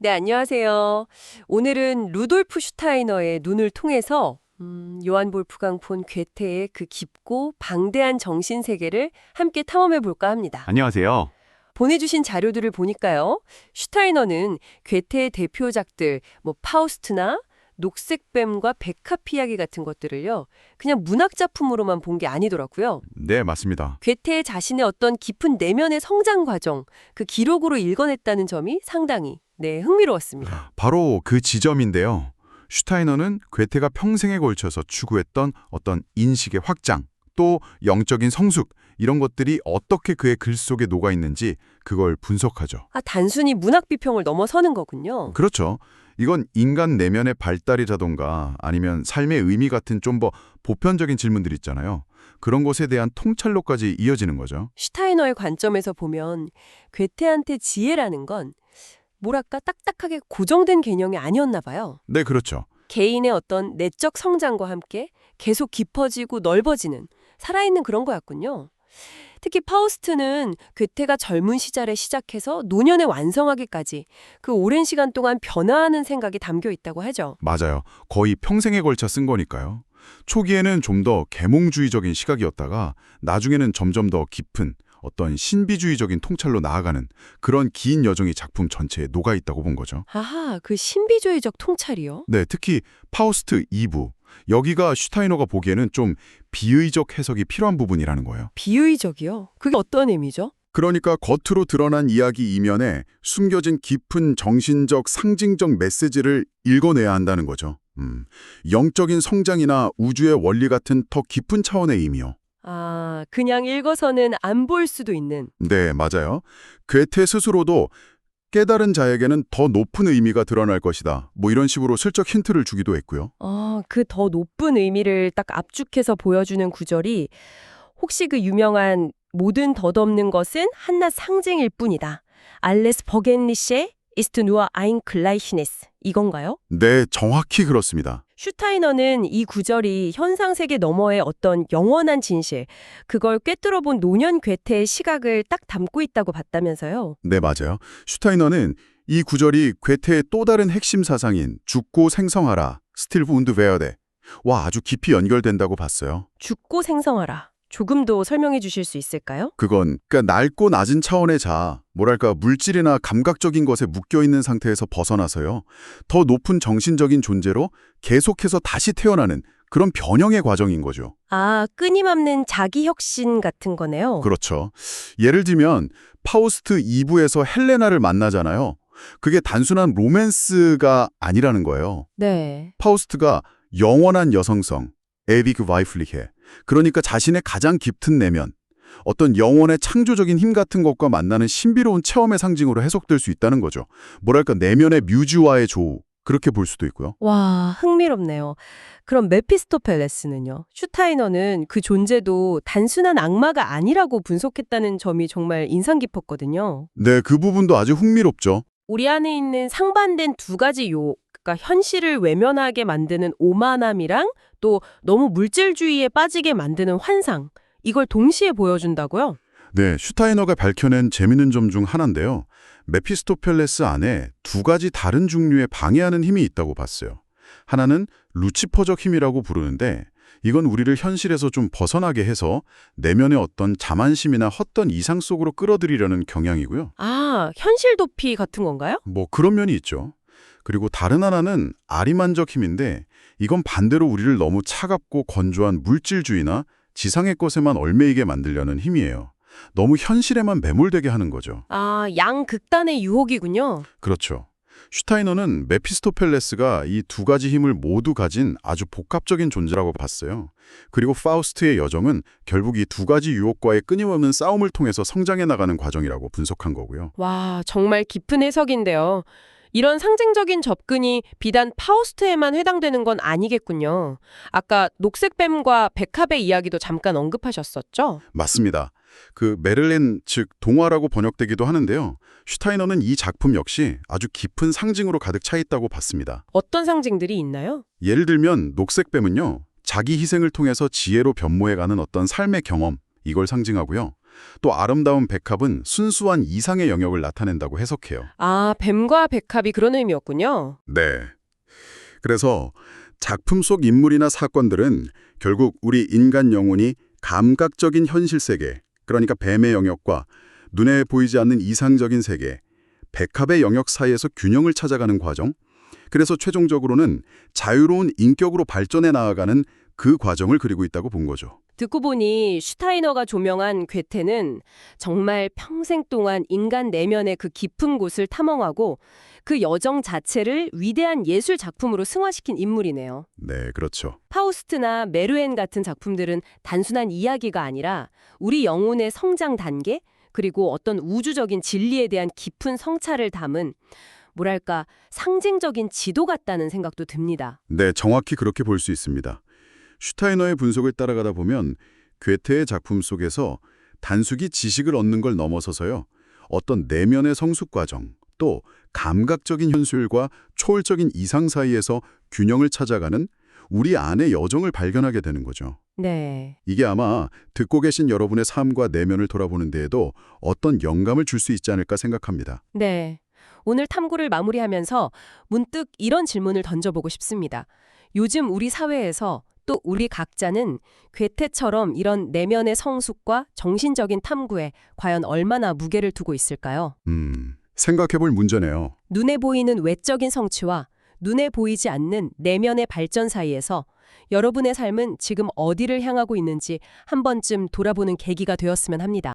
네, 안녕하세요. 오늘은 루돌프 슈타이너의 눈을 통해서 요한 볼프강 폰 괴테의 그 깊고 방대한 정신 세계를 함께 탐험해 볼까 합니다. 안녕하세요. 보내주신 자료들을 보니까요. 슈타이너는 괴테의 대표작들, 파우스트나 녹색뱀과 백합 이야기 같은 것들을요. 그냥 문학 작품으로만 본 게 아니더라고요. 네, 맞습니다. 괴테 자신의 어떤 깊은 내면의 성장 과정, 그 기록으로 읽어냈다는 점이 상당히 흥미로웠습니다. 바로 그 지점인데요. 슈타이너는 괴테가 평생에 걸쳐서 추구했던 어떤 인식의 확장, 또 영적인 성숙, 이런 것들이 어떻게 그의 글 속에 녹아있는지 그걸 분석하죠. 단순히 문학 비평을 넘어서는 거군요. 그렇죠. 이건 인간 내면의 발달이라던가 아니면 삶의 의미 같은 좀 더 보편적인 질문들 있잖아요. 그런 것에 대한 통찰로까지 이어지는 거죠. 슈타이너의 관점에서 보면 괴테한테 지혜라는 건 뭐랄까 딱딱하게 고정된 개념이 아니었나 봐요. 네, 그렇죠. 개인의 어떤 내적 성장과 함께 계속 깊어지고 넓어지는 살아있는 그런 거였군요. 특히 파우스트는 괴테가 젊은 시절에 시작해서 노년에 완성하기까지 그 오랜 시간 동안 변화하는 생각이 담겨 있다고 하죠. 맞아요. 거의 평생에 걸쳐 쓴 거니까요. 초기에는 좀 더 계몽주의적인 시각이었다가 나중에는 점점 더 깊은 어떤 신비주의적인 통찰로 나아가는 그런 긴 여정이 작품 전체에 녹아있다고 본 거죠. 아하, 그 신비주의적 통찰이요? 네, 특히 파우스트 2부. 여기가 슈타이너가 보기에는 좀 비의적 해석이 필요한 부분이라는 거예요. 비의적이요? 그게 어떤 의미죠? 그러니까 겉으로 드러난 이야기 이면에 숨겨진 깊은 정신적, 상징적 메시지를 읽어내야 한다는 거죠. 영적인 성장이나 우주의 원리 같은 더 깊은 차원의 의미요. 그냥 읽어서는 안 볼 수도 있는. 네, 맞아요. 괴테 스스로도 깨달은 자에게는 더 높은 의미가 드러날 것이다. 뭐 이런 식으로 슬쩍 힌트를 주기도 했고요. 그 더 높은 의미를 딱 압축해서 보여주는 구절이 혹시 그 유명한 모든 덧없는 것은 한낱 상징일 뿐이다. 알레스 버겐리셰 이스트 누아 아인 클라이시네스 이건가요? 네, 정확히 그렇습니다. 슈타이너는 이 구절이 현상세계 너머의 어떤 영원한 진실, 그걸 꿰뚫어 본 노년 괴테의 시각을 딱 담고 있다고 봤다면서요. 네, 맞아요. 슈타이너는 이 구절이 괴테의 또 다른 핵심 사상인 죽고 생성하라, 스틸 운드 베어데 와 아주 깊이 연결된다고 봤어요. 죽고 생성하라. 조금 더 설명해 주실 수 있을까요? 그건 그러니까 낡고 낮은 차원의 자아, 뭐랄까 물질이나 감각적인 것에 묶여있는 상태에서 벗어나서요. 더 높은 정신적인 존재로 계속해서 다시 태어나는 그런 변형의 과정인 거죠. 끊임없는 자기 혁신 같은 거네요. 그렇죠. 예를 들면 파우스트 2부에서 헬레나를 만나잖아요. 그게 단순한 로맨스가 아니라는 거예요. 네. 파우스트가 영원한 여성성, 에비그 바이플리헤, 그러니까 자신의 가장 깊은 내면, 어떤 영혼의 창조적인 힘 같은 것과 만나는 신비로운 체험의 상징으로 해석될 수 있다는 거죠. 뭐랄까 내면의 뮤즈와의 조우, 그렇게 볼 수도 있고요. 와, 흥미롭네요. 그럼 메피스토펠레스는요? 슈타이너는 그 존재도 단순한 악마가 아니라고 분석했다는 점이 정말 인상 깊었거든요. 네, 그 부분도 아주 흥미롭죠. 우리 안에 있는 상반된 두 가지 그러니까 현실을 외면하게 만드는 오만함이랑 또 너무 물질주의에 빠지게 만드는 환상, 이걸 동시에 보여준다고요? 네, 슈타이너가 밝혀낸 재미있는 점 중 하나인데요. 메피스토펠레스 안에 두 가지 다른 종류의 방해하는 힘이 있다고 봤어요. 하나는 루치퍼적 힘이라고 부르는데 이건 우리를 현실에서 좀 벗어나게 해서 내면의 어떤 자만심이나 헛된 이상 속으로 끌어들이려는 경향이고요. 현실 도피 같은 건가요? 뭐 그런 면이 있죠. 그리고 다른 하나는 아리만적 힘인데 이건 반대로 우리를 너무 차갑고 건조한 물질주의나 지상의 것에만 얽매이게 만들려는 힘이에요. 너무 현실에만 매몰되게 하는 거죠. 양극단의 유혹이군요. 그렇죠. 슈타이너는 메피스토펠레스가 이 두 가지 힘을 모두 가진 아주 복합적인 존재라고 봤어요. 그리고 파우스트의 여정은 결국 이 두 가지 유혹과의 끊임없는 싸움을 통해서 성장해 나가는 과정이라고 분석한 거고요. 와, 정말 깊은 해석인데요. 이런 상징적인 접근이 비단 파우스트에만 해당되는 건 아니겠군요. 아까 녹색뱀과 백합의 이야기도 잠깐 언급하셨었죠? 맞습니다. 그 메를린, 즉 동화라고 번역되기도 하는데요. 슈타이너는 이 작품 역시 아주 깊은 상징으로 가득 차 있다고 봤습니다. 어떤 상징들이 있나요? 예를 들면 녹색뱀은요. 자기 희생을 통해서 지혜로 변모해가는 어떤 삶의 경험, 이걸 상징하고요. 또 아름다운 백합은 순수한 이상의 영역을 나타낸다고 해석해요. 아, 뱀과 백합이 그런 의미였군요. 네. 그래서 작품 속 인물이나 사건들은 결국 우리 인간 영혼이 감각적인 현실 세계, 그러니까 뱀의 영역과 눈에 보이지 않는 이상적인 세계, 백합의 영역 사이에서 균형을 찾아가는 과정, 그래서 최종적으로는 자유로운 인격으로 발전해 나아가는 그 과정을 그리고 있다고 본 거죠. 듣고 보니 슈타이너가 조명한 괴테는 정말 평생 동안 인간 내면의 그 깊은 곳을 탐험하고 그 여정 자체를 위대한 예술 작품으로 승화시킨 인물이네요. 네, 그렇죠. 파우스트나 메르엔 같은 작품들은 단순한 이야기가 아니라 우리 영혼의 성장 단계, 그리고 어떤 우주적인 진리에 대한 깊은 성찰을 담은 뭐랄까 상징적인 지도 같다는 생각도 듭니다. 네, 정확히 그렇게 볼 수 있습니다. 슈타이너의 분석을 따라가다 보면 괴테의 작품 속에서 단순히 지식을 얻는 걸 넘어서서요. 어떤 내면의 성숙 과정, 또 감각적인 현실과 초월적인 이상 사이에서 균형을 찾아가는 우리 안의 여정을 발견하게 되는 거죠. 네. 이게 아마 듣고 계신 여러분의 삶과 내면을 돌아보는 데에도 어떤 영감을 줄 수 있지 않을까 생각합니다. 네. 오늘 탐구를 마무리하면서 문득 이런 질문을 던져보고 싶습니다. 요즘 우리 사회에서 또 우리 각자는 괴테처럼 이런 내면의 성숙과 정신적인 탐구에 과연 얼마나 무게를 두고 있을까요? 생각해볼 문제네요. 눈에 보이는 외적인 성취와 눈에 보이지 않는 내면의 발전 사이에서 여러분의 삶은 지금 어디를 향하고 있는지 한 번쯤 돌아보는 계기가 되었으면 합니다.